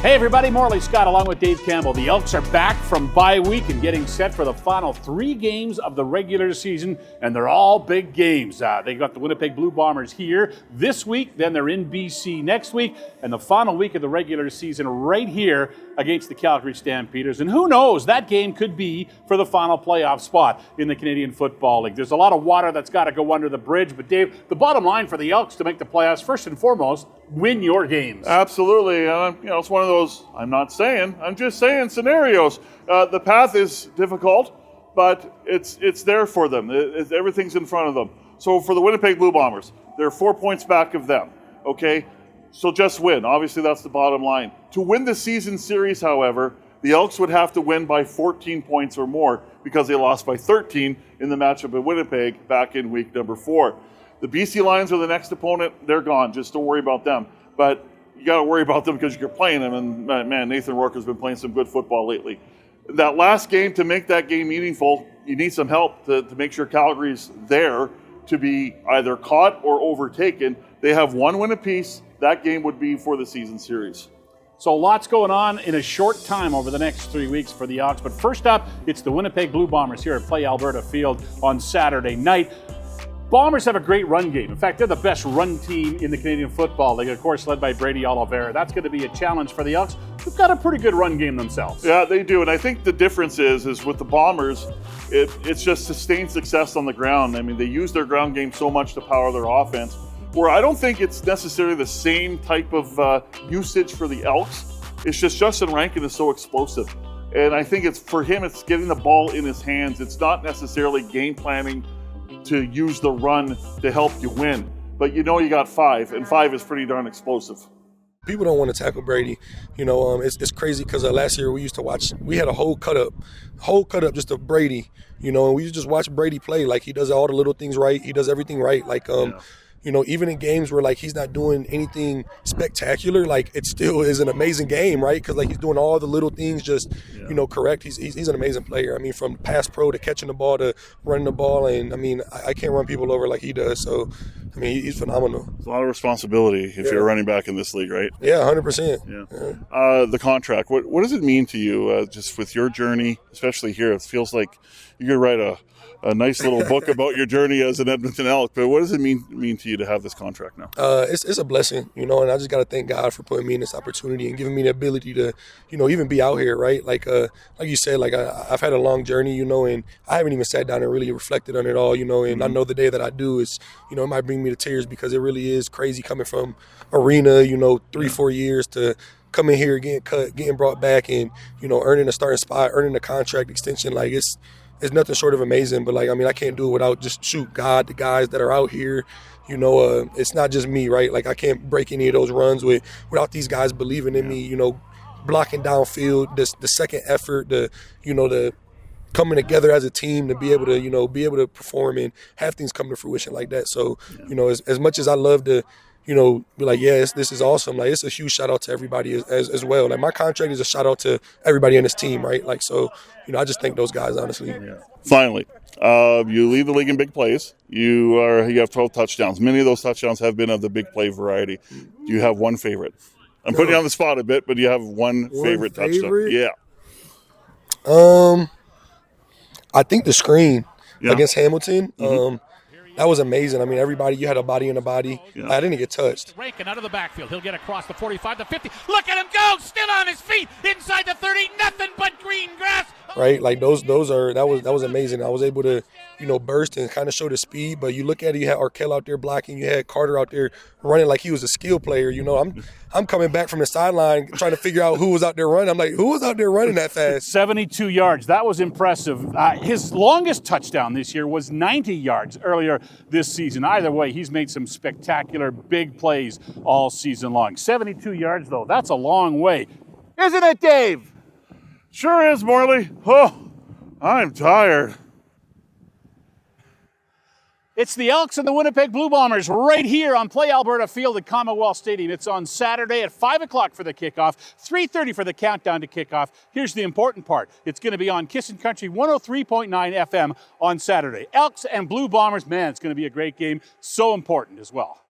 Hey everybody, Morley Scott along with Dave Campbell. The Elks are back from bye week and getting set for the final 3 games of the regular season, and they're all big games. They got the Winnipeg Blue Bombers here this week, then they're in BC next week, and the final week of the regular season right here against the Calgary Stampeders. And who knows, that game could be for the final playoff spot in the Canadian Football League. There's a lot of water that's got to go under the bridge, but Dave, the bottom line for the Elks to make the playoffs, first and foremost, win your games. Absolutely. It's one of those, I'm just saying scenarios. The path is difficult, but it's there for them. Everything's in front of them. So for the Winnipeg Blue Bombers, they're 4 points back of them, okay? So just win. Obviously, that's the bottom line. To win the season series, however, the Elks would have to win by 14 points or more because they lost by 13 in the matchup at Winnipeg back in week number 4. The BC Lions are the next opponent. They're gone. Just don't worry about them. But you got to worry about them because you're playing them. And, man, Nathan Rourke has been playing some good football lately. That last game, to make that game meaningful, you need some help to make sure Calgary's there to be either caught or overtaken. They have 1 win apiece. That game would be for the season series. So lots going on in a short time over the next 3 weeks for the Elks. But first up, it's the Winnipeg Blue Bombers here at Play Alberta Field on Saturday night. Bombers have a great run game. In fact, they're the best run team in the Canadian Football League, of course, led by Brady Oliveira. That's going to be a challenge for the Elks. They've got a pretty good run game themselves. Yeah, they do. And I think the difference is with the Bombers, it's just sustained success on the ground. I mean, they use their ground game so much to power their offense, where I don't think it's necessarily the same type of usage for the Elks. It's just Justin Rankin is so explosive. And I think it's getting the ball in his hands. It's not necessarily game planning to use the run to help you win. But you got 5, and 5 is pretty darn explosive. People don't want to tackle Brady. It's crazy because last year we used to watch, we had a whole cut up just of Brady, and we used to just watch Brady play. Like, he does all the little things right. He does everything right. Like, even in games where, like, he's not doing anything spectacular, like, it still is an amazing game, right? Because, like, he's doing all the little things just, correct. He's an amazing player. I mean, from pass pro to catching the ball to running the ball. And, I mean, I can't run people over like he does. So, I mean, he's phenomenal. It's a lot of responsibility if you're a running back in this league, right? Yeah, 100%. Yeah. The contract, what does it mean to you just with your journey, especially here? It feels like you could write a nice little book about your journey as an Edmonton Elk, but what does it mean to you to have this contract now? It's a blessing, and I just got to thank God for putting me in this opportunity and giving me the ability to, even be out here, right? Like you said, like I've had a long journey, and I haven't even sat down and really reflected on it all, and I know the day that I do is, it might bring me to tears because it really is crazy coming from arena, 3-4 years to coming here, getting cut, getting brought back, and, earning a starting spot, earning a contract extension. Like, it's nothing short of amazing, but I can't do it without just God, the guys that are out here. It's not just me, right? Like, I can't break any of those runs without these guys believing in me, blocking downfield, the second effort, the coming together as a team to be able to perform and have things come to fruition like that. So, as much as I love to, be like, yes, this is awesome. Like, it's a huge shout out to everybody as well. Like, my contract is a shout out to everybody on this team, right? Like, so, I just thank those guys, honestly. Yeah. Finally, you lead the league in big plays. You have 12 touchdowns. Many of those touchdowns have been of the big play variety. Do you have one favorite? I'm putting you on the spot a bit, but do you have one favorite touchdown? Yeah. I think the screen against Hamilton. That was amazing. I mean, everybody, you had a body in a body. Yeah. I didn't get touched. Raking out of the backfield. He'll get across the 45, the 50. Look at him go! Still on his feet. Inside the 30. Nothing but green grass. Right? Like, that was amazing. I was able to, burst and kind of show the speed. But you look at it, you had Arkell out there blocking. You had Carter out there running like he was a skill player. I'm coming back from the sideline trying to figure out who was out there running. I'm like, who was out there running that fast? 72 yards. That was impressive. His longest touchdown this year was 90 yards earlier this season. Either way, he's made some spectacular big plays all season long. 72 yards, though, that's a long way. Isn't it, Dave? Sure is, Morley. Oh, I'm tired. It's the Elks and the Winnipeg Blue Bombers right here on Play Alberta Field at Commonwealth Stadium. It's on Saturday at 5 o'clock for the kickoff, 3:30 for the countdown to kickoff. Here's the important part. It's going to be on Kissin' Country 103.9 FM on Saturday. Elks and Blue Bombers, man, it's going to be a great game. So important as well.